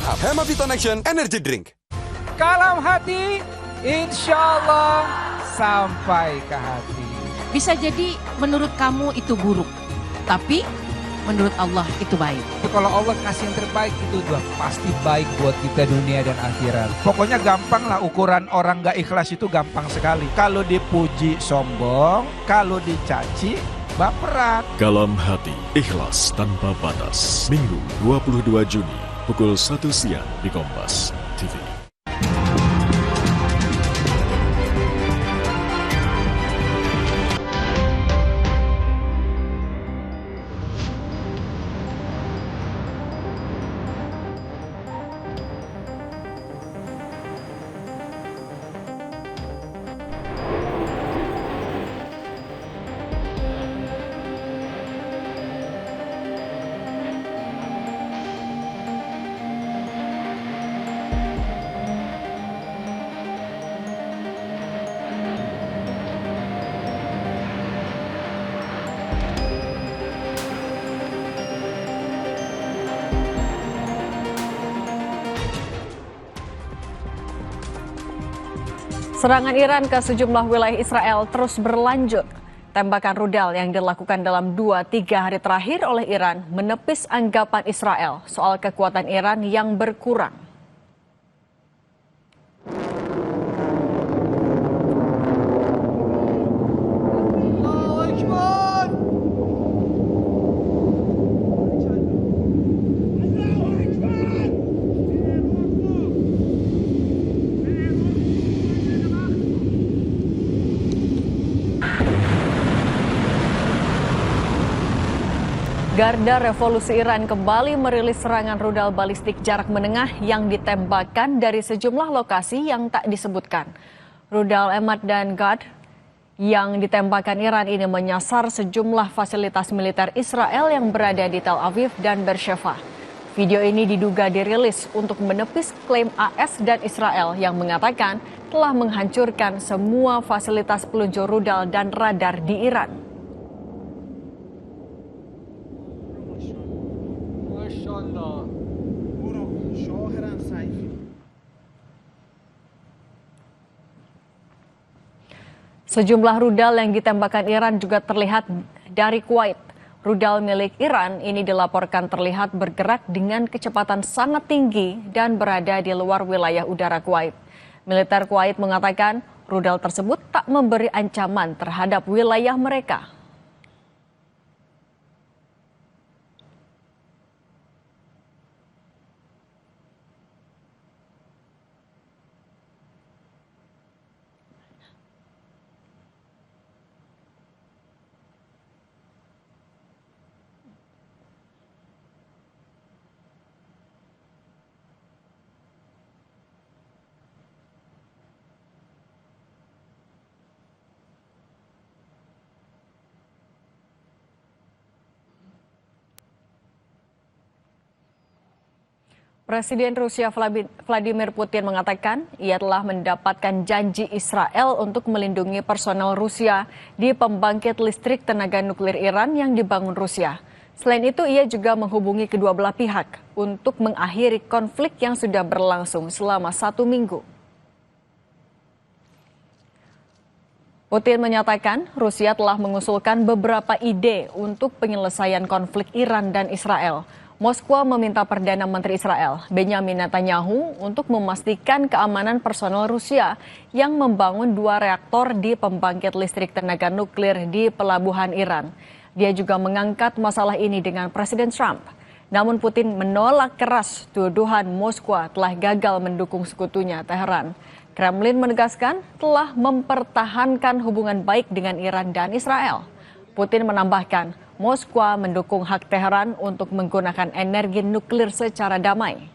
up Hemaviton Action Energy Drink. Kalam hati, insya Allah sampai ke hati. Bisa jadi menurut kamu itu buruk, tapi menurut Allah itu baik. Itu kalau Allah kasih yang terbaik itu udah pasti baik buat kita dunia dan akhirat. Pokoknya gampang lah, ukuran orang gak ikhlas itu gampang sekali. Kalau dipuji sombong, kalau dicaci baperan. Kalam hati, ikhlas tanpa batas. Minggu 22 Juni, pukul 1 siang di Kompas TV. Serangan Iran ke sejumlah wilayah Israel terus berlanjut. Tembakan rudal yang dilakukan dalam 2-3 hari terakhir oleh Iran menepis anggapan Israel soal kekuatan Iran yang berkurang. Garda Revolusi Iran kembali merilis serangan rudal balistik jarak menengah yang ditembakkan dari sejumlah lokasi yang tak disebutkan. Rudal Emad dan Gad yang ditembakkan Iran ini menyasar sejumlah fasilitas militer Israel yang berada di Tel Aviv dan Beersheva. Video ini diduga dirilis untuk menepis klaim AS dan Israel yang mengatakan telah menghancurkan semua fasilitas peluncur rudal dan radar di Iran. Sejumlah rudal yang ditembakkan Iran juga terlihat dari Kuwait. Rudal milik Iran ini dilaporkan terlihat bergerak dengan kecepatan sangat tinggi dan berada di luar wilayah udara Kuwait. Militer Kuwait mengatakan rudal tersebut tak memberi ancaman terhadap wilayah mereka. Presiden Rusia Vladimir Putin mengatakan ia telah mendapatkan janji Israel untuk melindungi personel Rusia di pembangkit listrik tenaga nuklir Iran yang dibangun Rusia. Selain itu, ia juga menghubungi kedua belah pihak untuk mengakhiri konflik yang sudah berlangsung selama 1 minggu. Putin menyatakan Rusia telah mengusulkan beberapa ide untuk penyelesaian konflik Iran dan Israel. Moskwa meminta Perdana Menteri Israel, Benjamin Netanyahu, untuk memastikan keamanan personel Rusia yang membangun 2 reaktor di pembangkit listrik tenaga nuklir di pelabuhan Iran. Dia juga mengangkat masalah ini dengan Presiden Trump. Namun Putin menolak keras tuduhan Moskwa telah gagal mendukung sekutunya Teheran. Kremlin menegaskan telah mempertahankan hubungan baik dengan Iran dan Israel. Putin menambahkan, Moskwa mendukung hak Teheran untuk menggunakan energi nuklir secara damai.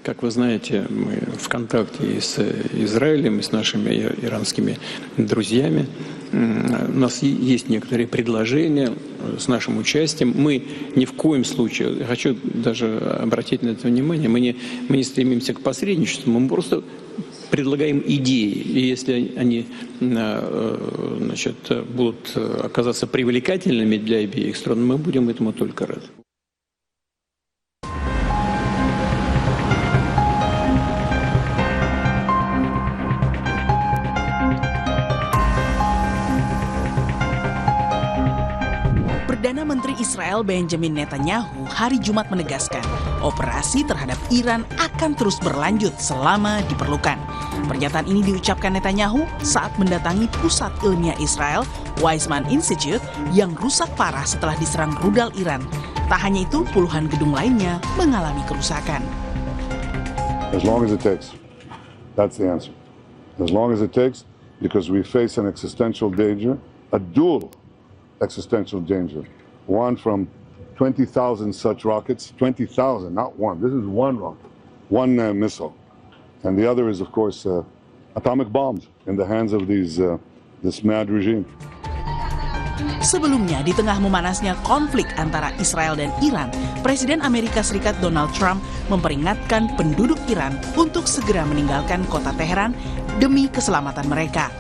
Как вы знаете, мы в контакте и с Израилем, и с нашими иранскими друзьями. У нас есть некоторые предложения с нашим участием. Мы ни в коем случае, хочу даже обратить на это внимание, мы не стремимся к посредничеству, мы просто предлагаем идеи. И если они будут оказаться привлекательными для обеих сторон, мы будем этому только рады. Perdana Menteri Israel Benjamin Netanyahu hari Jumat menegaskan operasi terhadap Iran akan terus berlanjut selama diperlukan. Pernyataan ini diucapkan Netanyahu saat mendatangi pusat ilmiah Israel, Weizmann Institute, yang rusak parah setelah diserang rudal Iran. Tak hanya itu, puluhan gedung lainnya mengalami kerusakan. As long as it takes. That's the answer. As long as it takes, because we face an existential danger, a dual existential danger. One from 20,000 such rockets, 20,000, not one. This is one rocket, one missile. And the other is, of course, atomic bombs in the hands of this mad regime. Sebelumnya, di tengah memanasnya konflik antara Israel dan Iran, Presiden Amerika Serikat Donald Trump memperingatkan penduduk Iran untuk segera meninggalkan kota Teheran demi keselamatan mereka.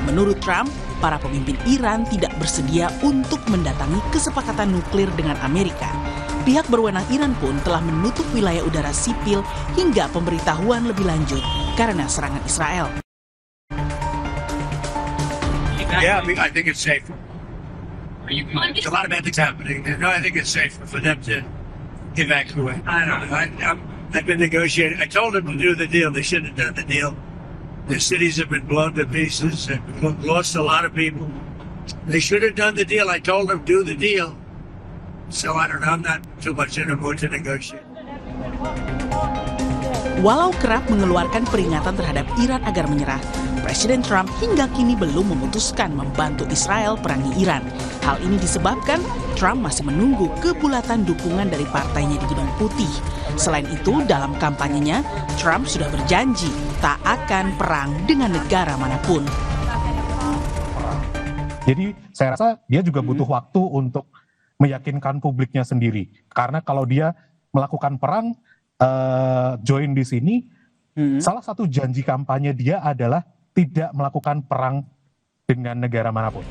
Menurut Trump, para pemimpin Iran tidak bersedia untuk mendatangi kesepakatan nuklir dengan Amerika. Pihak berwenang Iran pun telah menutup wilayah udara sipil hingga pemberitahuan lebih lanjut karena serangan Israel. Yeah, I think it's safe. There's a lot of bad things happening. No, I think it's safe for them to evacuate. I don't know. I've been negotiating. I told them to do the deal. They shouldn't have done the deal. The cities have been blown to pieces and lost a lot of people. They should have done the deal. I told them do the deal. So I don't know. I'm not too much in a mood to negotiate. Walau kerap mengeluarkan peringatan terhadap Iran agar menyerah, Presiden Trump hingga kini belum memutuskan membantu Israel perangi Iran. Hal ini disebabkan Trump masih menunggu kebulatan dukungan dari partainya di Gedung Putih. Selain itu, dalam kampanyenya, Trump sudah berjanji tak akan perang dengan negara manapun. Jadi saya rasa dia juga butuh waktu untuk meyakinkan publiknya sendiri. Karena kalau dia melakukan perang, join di sini, salah satu janji kampanye dia adalah tidak melakukan perang dengan negara manapun.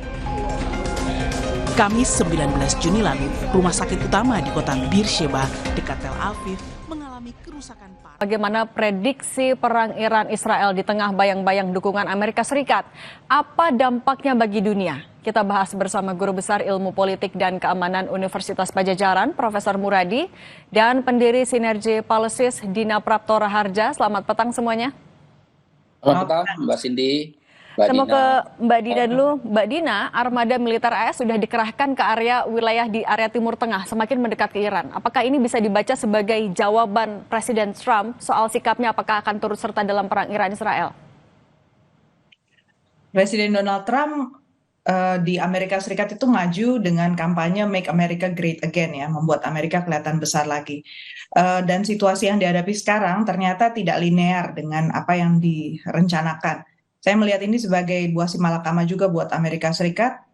Kamis 19 Juni lalu, rumah sakit utama di kota Beersheba dekat Tel Aviv mengalami kerusakan parah. Bagaimana prediksi perang Iran-Israel di tengah bayang-bayang dukungan Amerika Serikat? Apa dampaknya bagi dunia? Kita bahas bersama Guru Besar Ilmu Politik dan Keamanan Universitas Padjadjaran, Profesor Muradi, dan pendiri Sinergi Policies, Dina Prapto Raharja. Selamat petang semuanya. Selamat petang, Mbak Cindy. Saya mau ke Mbak Dina dulu. Mbak Dina, armada militer AS sudah dikerahkan ke wilayah di area Timur Tengah, semakin mendekat ke Iran. Apakah ini bisa dibaca sebagai jawaban Presiden Trump soal sikapnya apakah akan turut serta dalam perang Iran-Israel? Presiden Donald Trump di Amerika Serikat itu maju dengan kampanye Make America Great Again, ya, membuat Amerika kelihatan besar lagi. Dan situasi yang dihadapi sekarang ternyata tidak linear dengan apa yang direncanakan. Saya melihat ini sebagai buah simalakama juga buat Amerika Serikat.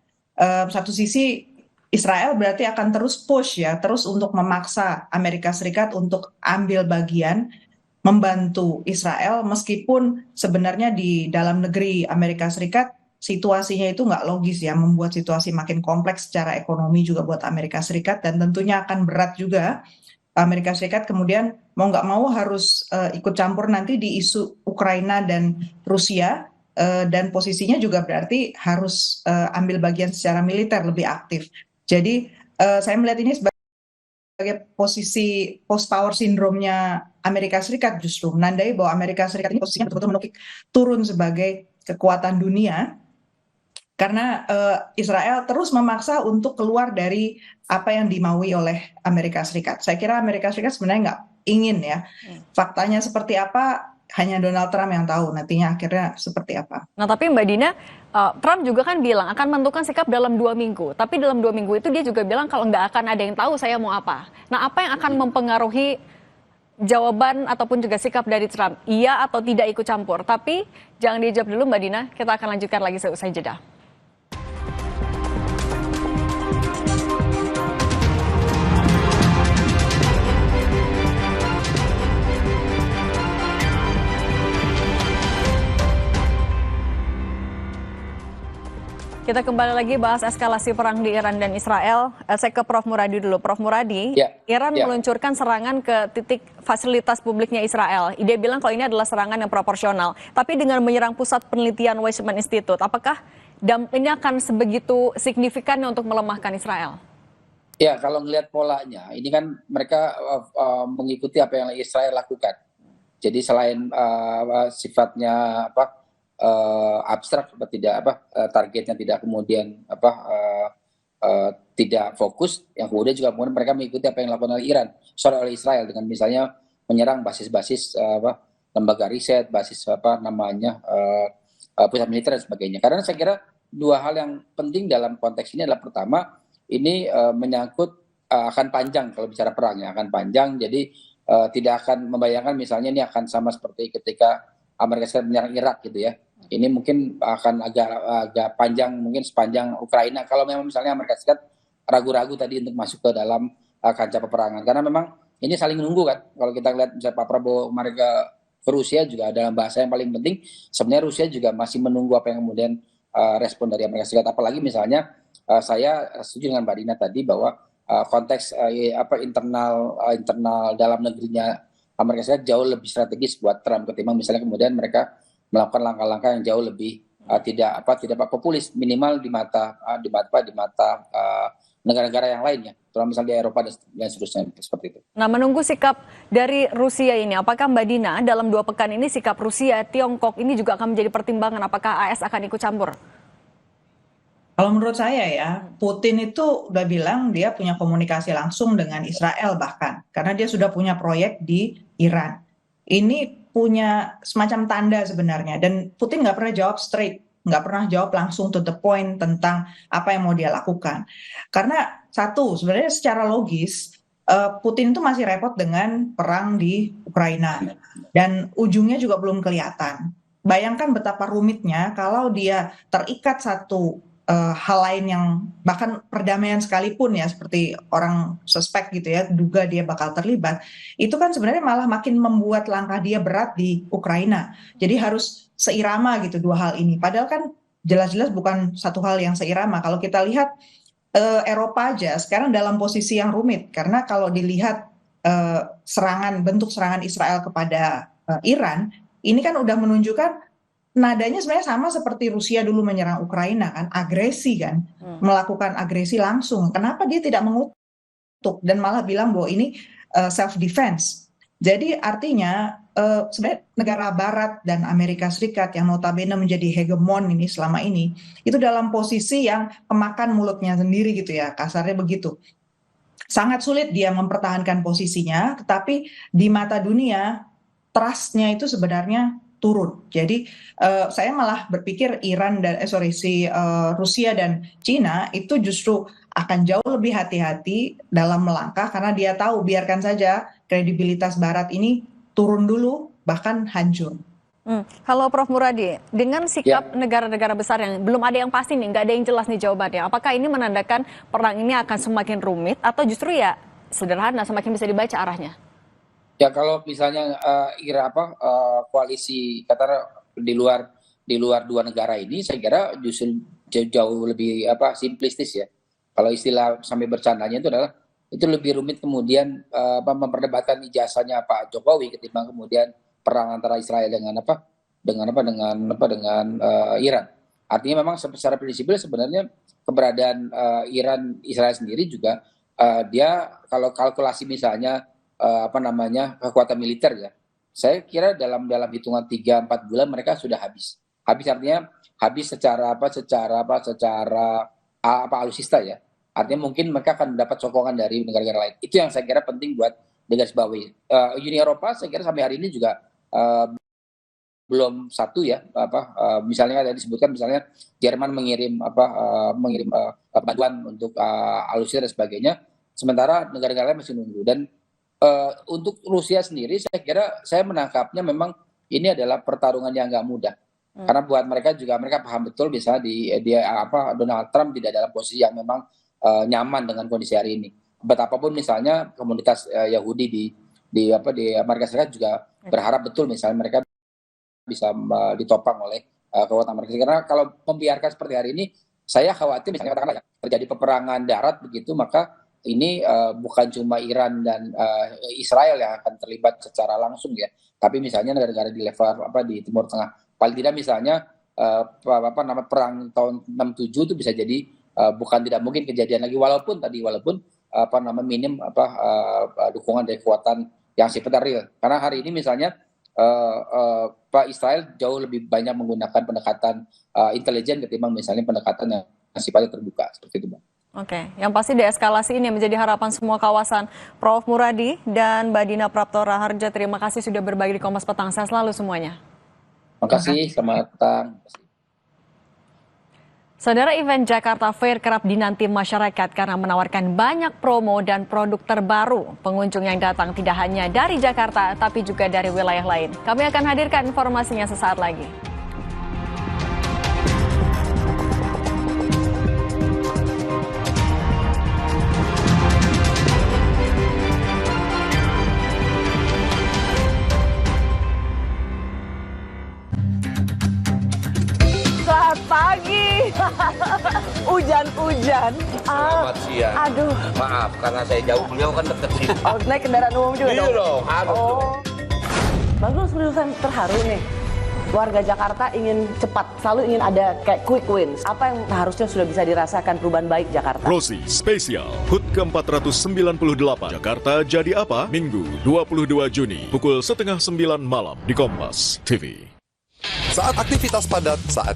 Satu sisi Israel berarti akan terus push, ya, terus untuk memaksa Amerika Serikat untuk ambil bagian membantu Israel, meskipun sebenarnya di dalam negeri Amerika Serikat situasinya itu nggak logis, ya, membuat situasi makin kompleks secara ekonomi juga buat Amerika Serikat, dan tentunya akan berat juga Amerika Serikat kemudian mau nggak mau harus ikut campur nanti di isu Ukraina dan Rusia. Dan posisinya juga berarti harus ambil bagian secara militer lebih aktif. Jadi saya melihat ini sebagai posisi post-power syndrome-nya Amerika Serikat, justru menandai bahwa Amerika Serikat ini posisinya betul-betul menukik turun sebagai kekuatan dunia, karena Israel terus memaksa untuk keluar dari apa yang dimaui oleh Amerika Serikat. Saya kira Amerika Serikat sebenarnya nggak ingin, ya. Faktanya seperti apa, hanya Donald Trump yang tahu nantinya akhirnya seperti apa. Nah, tapi Mbak Dina, Trump juga kan bilang akan menentukan sikap dalam 2 minggu. Tapi dalam 2 minggu itu dia juga bilang kalau nggak akan ada yang tahu saya mau apa. Nah, apa yang akan mempengaruhi jawaban ataupun juga sikap dari Trump, iya atau tidak ikut campur. Tapi jangan dijawab dulu Mbak Dina, kita akan lanjutkan lagi seusai jeda. Kita kembali lagi bahas eskalasi perang di Iran dan Israel. Saya ke Prof. Muradi dulu. Prof. Muradi, Iran meluncurkan serangan ke titik fasilitas publiknya Israel. Dia bilang kalau ini adalah serangan yang proporsional. Tapi dengan menyerang pusat penelitian Weizmann Institute, apakah ini akan sebegitu signifikannya untuk melemahkan Israel? Ya, kalau melihat polanya, ini kan mereka mengikuti apa yang Israel lakukan. Jadi selain sifatnya abstrak, targetnya tidak kemudian tidak fokus, yang kemudian juga kemudian mereka mengikuti apa yang dilakukan oleh Iran, oleh Israel dengan misalnya menyerang basis-basis lembaga riset, basis pusat militer dan sebagainya. Karena saya kira dua hal yang penting dalam konteks ini adalah pertama, ini menyangkut akan panjang kalau bicara perang ya, akan panjang. Jadi tidak akan membayangkan misalnya ini akan sama seperti ketika Amerika Serikat menyerang Irak gitu ya. Ini mungkin akan agak panjang, mungkin sepanjang Ukraina. Kalau memang misalnya Amerika Serikat ragu-ragu tadi untuk masuk ke dalam kancah peperangan. Karena memang ini saling menunggu kan. Kalau kita lihat misalnya Pak Prabowo kemarin ke Rusia juga dalam bahasa yang paling penting, sebenarnya Rusia juga masih menunggu apa yang kemudian respon dari Amerika Serikat. Apalagi misalnya saya setuju dengan Mbak Dina tadi bahwa konteks internal dalam negerinya Amerika Serikat jauh lebih strategis buat Trump ketimbang misalnya kemudian mereka melakukan langkah-langkah yang jauh lebih tidak populis, minimal di mata negara-negara yang lainnya, terutama misalnya di Eropa dan seterusnya seperti itu. Nah, menunggu sikap dari Rusia ini, apakah Mbak Dina dalam 2 pekan ini sikap Rusia, Tiongkok ini juga akan menjadi pertimbangan apakah AS akan ikut campur? Kalau menurut saya ya, Putin itu udah bilang dia punya komunikasi langsung dengan Israel bahkan, karena dia sudah punya proyek di Iran. Ini punya semacam tanda sebenarnya, dan Putin nggak pernah jawab straight, nggak pernah jawab langsung to the point tentang apa yang mau dia lakukan. Karena satu, sebenarnya secara logis, Putin itu masih repot dengan perang di Ukraina, dan ujungnya juga belum kelihatan. Bayangkan betapa rumitnya kalau dia terikat satu hal lain yang bahkan perdamaian sekalipun ya, seperti orang suspek gitu ya, duga dia bakal terlibat, itu kan sebenarnya malah makin membuat langkah dia berat di Ukraina. Jadi harus seirama gitu dua hal ini. Padahal kan jelas-jelas bukan satu hal yang seirama. Kalau kita lihat Eropa aja sekarang dalam posisi yang rumit, karena kalau dilihat bentuk serangan Israel kepada Iran, ini kan udah menunjukkan nadanya sebenarnya sama seperti Rusia dulu menyerang Ukraina kan, agresi kan, melakukan agresi langsung. Kenapa dia tidak mengutuk dan malah bilang bahwa ini self defense? Jadi artinya sebenarnya negara Barat dan Amerika Serikat yang notabene menjadi hegemon ini selama ini, itu dalam posisi yang kemakan mulutnya sendiri gitu ya, kasarnya begitu. Sangat sulit dia mempertahankan posisinya, tetapi di mata dunia trust-nya itu sebenarnya turun. Jadi saya malah berpikir Rusia dan Cina itu justru akan jauh lebih hati-hati dalam melangkah, karena dia tahu biarkan saja kredibilitas Barat ini turun dulu bahkan hancur. Halo Prof. Muradi, dengan sikap negara-negara besar yang belum ada yang pasti nih, nggak ada yang jelas nih jawabannya, apakah ini menandakan perang ini akan semakin rumit atau justru ya sederhana, semakin bisa dibaca arahnya? Ya kalau misalnya koalisi Qatar di luar dua negara ini, saya kira justru jauh lebih simplistis ya. Kalau istilah sampai bercandanya itu adalah itu lebih rumit kemudian memperdebatkan ijazahnya Pak Jokowi ketimbang kemudian perang antara Israel dengan Iran. Artinya memang secara prinsipil sebenarnya keberadaan Israel sendiri juga dia kalau kalkulasi misalnya kekuatan militer ya, saya kira dalam hitungan 3-4 bulan mereka sudah habis artinya habis secara alutsista ya, artinya mungkin mereka akan mendapat sokongan dari negara-negara lain. Itu yang saya kira penting buat digarisbawahi. Uni Eropa saya kira sampai hari ini juga belum satu ya, misalnya ada disebutkan misalnya Jerman mengirim bantuan untuk alutsista dan sebagainya, sementara negara-negara lain masih nunggu. Dan untuk Rusia sendiri saya kira saya menangkapnya memang ini adalah pertarungan yang nggak mudah. Karena buat mereka juga mereka paham betul misalnya Donald Trump tidak dalam posisi yang memang nyaman dengan kondisi hari ini. Betapapun misalnya komunitas Yahudi di Amerika Serikat juga berharap betul misalnya mereka bisa ditopang oleh kekuatan Amerika Serikat. Karena kalau membiarkan seperti hari ini, saya khawatir misalnya katakanlah terjadi peperangan darat begitu, maka ini bukan cuma Iran dan Israel yang akan terlibat secara langsung ya, tapi misalnya negara-negara di level di Timur Tengah. Paling tidak misalnya perang tahun 67 itu bisa jadi bukan tidak mungkin kejadian lagi, walaupun minim dukungan dari kekuatan yang sifatnya real. Karena hari ini misalnya Pak Israel jauh lebih banyak menggunakan pendekatan intelijen ketimbang misalnya pendekatan yang sifatnya terbuka seperti itu, Bang. Oke, yang pasti deeskalasi ini menjadi harapan semua kawasan. Prof. Muradi dan Mbak Dina Prapto Raharja, terima kasih sudah berbagi di Kompas Petang. Sehat selalu semuanya. Terima kasih, selamat petang. Saudara, event Jakarta Fair kerap dinanti masyarakat karena menawarkan banyak promo dan produk terbaru. Pengunjung yang datang tidak hanya dari Jakarta, tapi juga dari wilayah lain. Kami akan hadirkan informasinya sesaat lagi. Selamat pagi. Hujan-hujan. Selamat siang. Aduh. Maaf, karena saya jauh, beliau kan dekat sini. Oh, naik kendaraan umum juga Iya dong, harus dong. Bagus, berusaha terharu nih. Warga Jakarta ingin cepat, selalu ingin ada kayak quick wins. Apa yang harusnya sudah bisa dirasakan perubahan baik Jakarta? Rosi Spesial HUT ke-498 Jakarta Jadi Apa? Minggu 22 Juni pukul 8:30 malam di Kompas TV. Saat aktivitas padat, saat